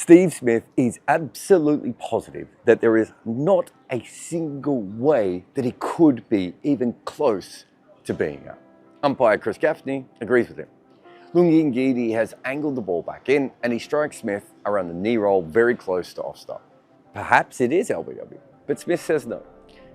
Steve Smith is absolutely positive that there is not a single way that he could be even close to being out. Umpire Chris Gaffney agrees with him. Lungi Ngidi has angled the ball back in and he strikes Smith around the knee roll very close to off stump. Perhaps it is LBW, but Smith says no.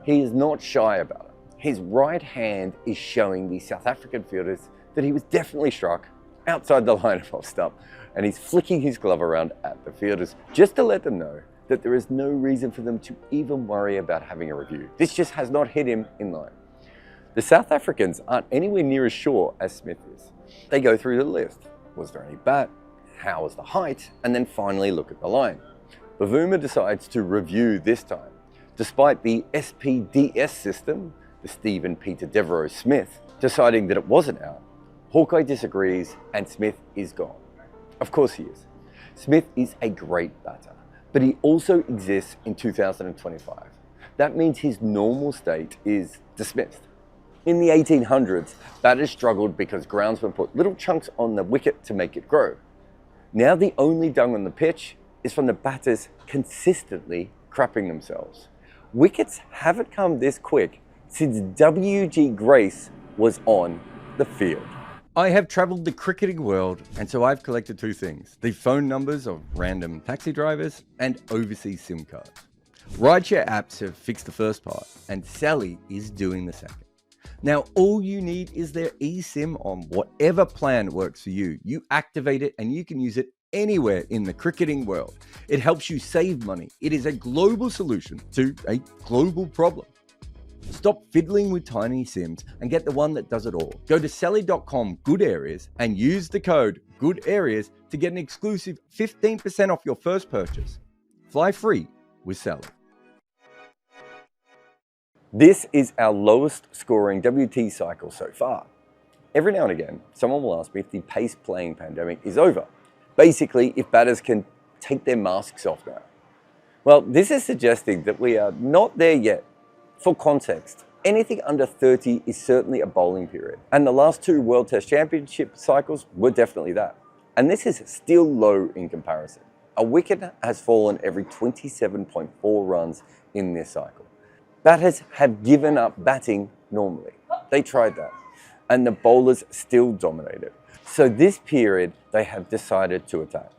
He is not shy about it. His right hand is showing the South African fielders that he was definitely struck outside the line of off stump, and he's flicking his glove around at the fielders just to let them know that there is no reason for them to even worry about having a review. This just has not hit him in line. The South Africans aren't anywhere near as sure as Smith is. They go through the list. Was there any bat? How was the height? And then finally look at the line. Bavuma decides to review this time. Despite the SPDS system, the Stephen Peter Devereaux Smith, deciding that it wasn't out, Hawkeye disagrees and Smith is gone. Of course he is. Smith is a great batter, but he also exists in 2025. That means his normal state is dismissed. In the 1800s, batters struggled because groundsmen put little chunks on the wicket to make it grow. Now the only dung on the pitch is from the batters consistently crapping themselves. Wickets haven't come this quick since W.G. Grace was on the field. I have traveled the cricketing world, and so I've collected two things: the phone numbers of random taxi drivers and overseas SIM cards. Rideshare apps have fixed the first part, and Sally is doing the second. Now, all you need is their eSIM on whatever plan works for you. You activate it and you can use it anywhere in the cricketing world. It helps you save money. It is a global solution to a global problem. Stop fiddling with tiny SIMs and get the one that does it all. Go to Sally.com Good Areas and use the code Good Areas to get an exclusive 15% off your first purchase. Fly free with Sally. This is our lowest scoring WT cycle so far. Every now and again, someone will ask me if the pace playing pandemic is over. Basically, if batters can take their masks off now. Well, this is suggesting that we are not there yet. For context, anything under 30 is certainly a bowling period, and the last two World Test Championship cycles were definitely that. And this is still low in comparison. A wicket has fallen every 27.4 runs in this cycle. Batters have given up batting normally. They tried that, and the bowlers still dominated. So this period, they have decided to attack.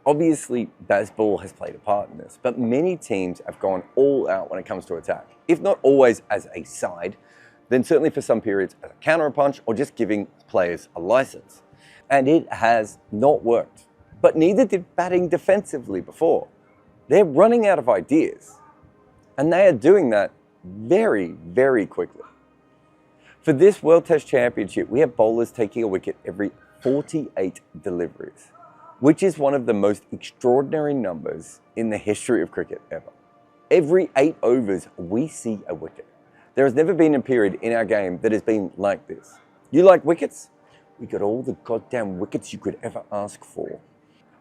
Obviously, baseball has played a part in this, but many teams have gone all out when it comes to attack. If not always as a side, then certainly for some periods as a counter-punch or just giving players a license. And it has not worked. But neither did batting defensively before. They're running out of ideas. And they are doing that very, very quickly. For this World Test Championship, we have bowlers taking a wicket every 48 deliveries, which is one of the most extraordinary numbers in the history of cricket ever. Every 8 overs, we see a wicket. There has never been a period in our game that has been like this. You like wickets? We got all the goddamn wickets you could ever ask for.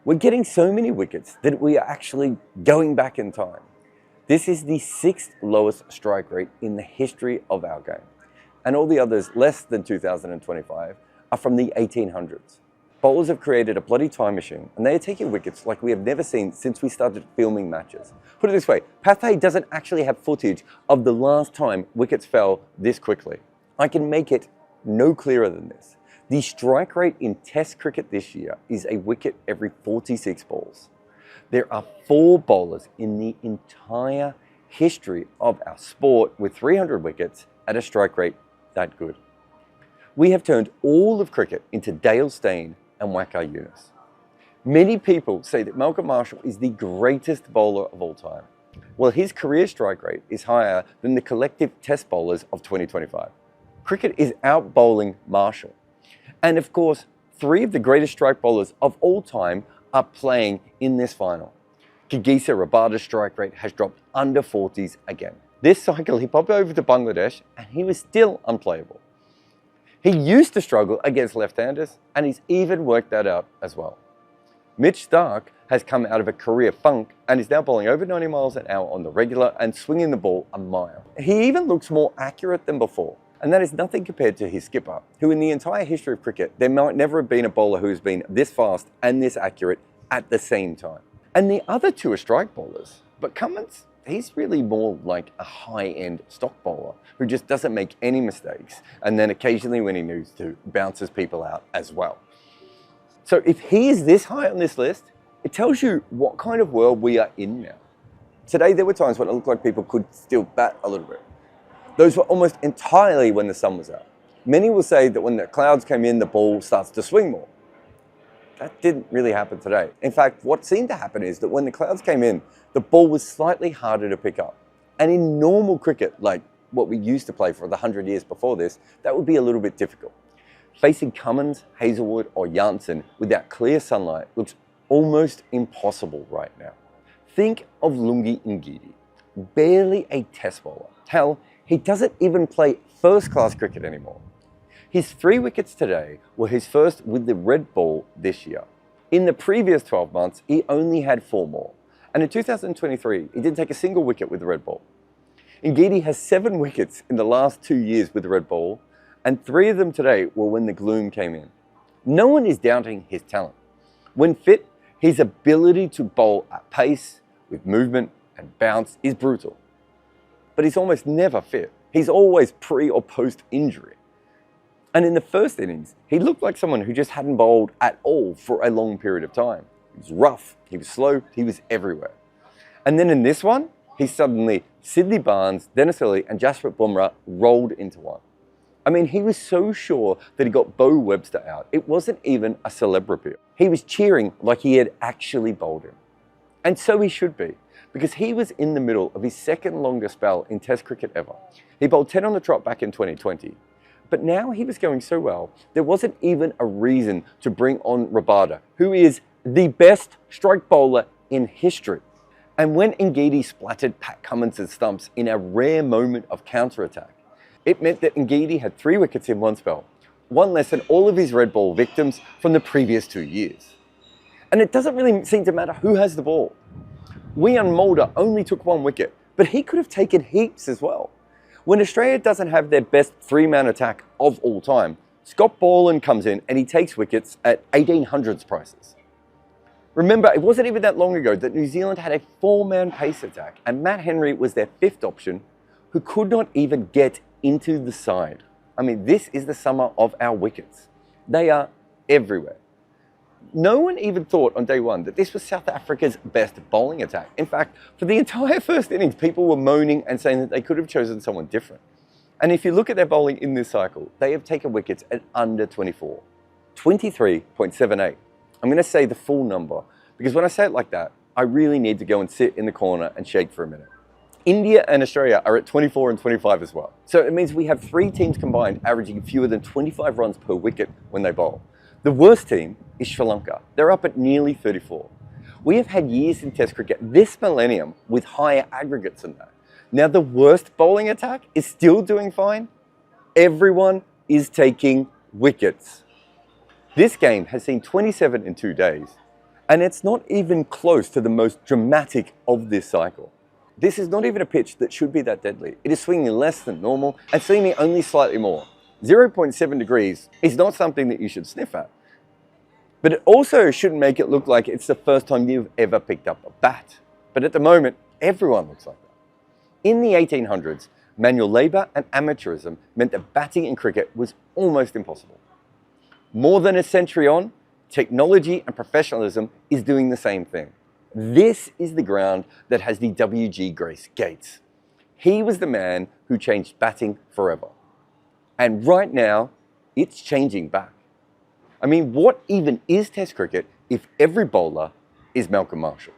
We're getting so many wickets that we are actually going back in time. This is the 6th lowest strike rate in the history of our game. And all the others less than 2025 are from the 1800s. Bowlers have created a bloody time machine, and they are taking wickets like we have never seen since we started filming matches. Put it this way, Pathé doesn't actually have footage of the last time wickets fell this quickly. I can make it no clearer than this. The strike rate in Test cricket this year is a wicket every 46 balls. There are 4 bowlers in the entire history of our sport with 300 wickets at a strike rate that good. We have turned all of cricket into Dale Steyn and Waqar Younis. Many people say that Malcolm Marshall is the greatest bowler of all time. Well, his career strike rate is higher than the collective Test bowlers of 2025. Cricket is out bowling Marshall. And of course, 3 of the greatest strike bowlers of all time are playing in this final. Kagiso Rabada's strike rate has dropped under 40s again. This cycle, he popped over to Bangladesh and he was still unplayable. He used to struggle against left-handers, and he's even worked that out as well. Mitch Starc has come out of a career funk and is now bowling over 90 miles an hour on the regular and swinging the ball a mile. He even looks more accurate than before, and that is nothing compared to his skipper, who in the entire history of cricket, there might never have been a bowler who has been this fast and this accurate at the same time. And the other two are strike bowlers. But Cummins, he's really more like a high-end stock bowler who just doesn't make any mistakes. And then occasionally when he needs to, bounces people out as well. So if he is this high on this list, it tells you what kind of world we are in now. Today, there were times when it looked like people could still bat a little bit. Those were almost entirely when the sun was out. Many will say that when the clouds came in, the ball starts to swing more. That didn't really happen today. In fact, what seemed to happen is that when the clouds came in, the ball was slightly harder to pick up. And in normal cricket, like what we used to play for the 100 years before this, that would be a little bit difficult. Facing Cummins, Hazelwood or Janssen with that clear sunlight looks almost impossible right now. Think of Lungi Ngidi, barely a test bowler. Hell, he doesn't even play first-class cricket anymore. His 3 wickets today were his first with the red ball this year. In the previous 12 months, he only had 4 more. And in 2023, he didn't take a single wicket with the red ball. Ngidi has 7 wickets in the last 2 years with the red ball, and 3 of them today were when the gloom came in. No one is doubting his talent. When fit, his ability to bowl at pace, with movement and bounce is brutal. But he's almost never fit. He's always pre or post injury. And in the first innings, he looked like someone who just hadn't bowled at all for a long period of time. He was rough, he was slow, he was everywhere. And then in this one, he suddenly, Sidney Barnes, Dennis Lillee and Jasprit Bumrah rolled into one. I mean, he was so sure that he got Bo Webster out. It wasn't even a celebrity. He was cheering like he had actually bowled him. And so he should be, because he was in the middle of his second longest spell in Test cricket ever. He bowled 10 on the trot back in 2020. But now he was going so well, there wasn't even a reason to bring on Rabada, who is the best strike bowler in history. And when Ngidi splattered Pat Cummins' stumps in a rare moment of counter-attack, it meant that Ngidi had 3 wickets in one spell, one less than all of his red ball victims from the previous 2 years. And it doesn't really seem to matter who has the ball. Wian Mulder only took 1 wicket, but he could have taken heaps as well. When Australia doesn't have their best 3-man attack of all time, Scott Boland comes in and he takes wickets at 1800s prices. Remember, it wasn't even that long ago that New Zealand had a 4-man pace attack and Matt Henry was their 5th option who could not even get into the side. I mean, this is the summer of our wickets. They are everywhere. No one even thought on day one that this was South Africa's best bowling attack. In fact, for the entire first innings, people were moaning and saying that they could have chosen someone different. And if you look at their bowling in this cycle, they have taken wickets at under 24. 23.78. I'm going to say the full number, because when I say it like that, I really need to go and sit in the corner and shake for a minute. India and Australia are at 24 and 25 as well. So it means we have 3 teams combined averaging fewer than 25 runs per wicket when they bowl. The worst team is Sri Lanka. They're up at nearly 34. We have had years in Test cricket this millennium with higher aggregates than that. Now the worst bowling attack is still doing fine. Everyone is taking wickets. This game has seen 27 in 2 days, and it's not even close to the most dramatic of this cycle. This is not even a pitch that should be that deadly. It is swinging less than normal and seeming only slightly more. 0.7 degrees is not something that you should sniff at. But it also shouldn't make it look like it's the first time you've ever picked up a bat. But at the moment, everyone looks like that. In the 1800s, manual labour and amateurism meant that batting in cricket was almost impossible. More than a century on, technology and professionalism is doing the same thing. This is the ground that has the W.G. Grace Gates. He was the man who changed batting forever. And right now, it's changing back. I mean, what even is Test cricket if every bowler is Malcolm Marshall?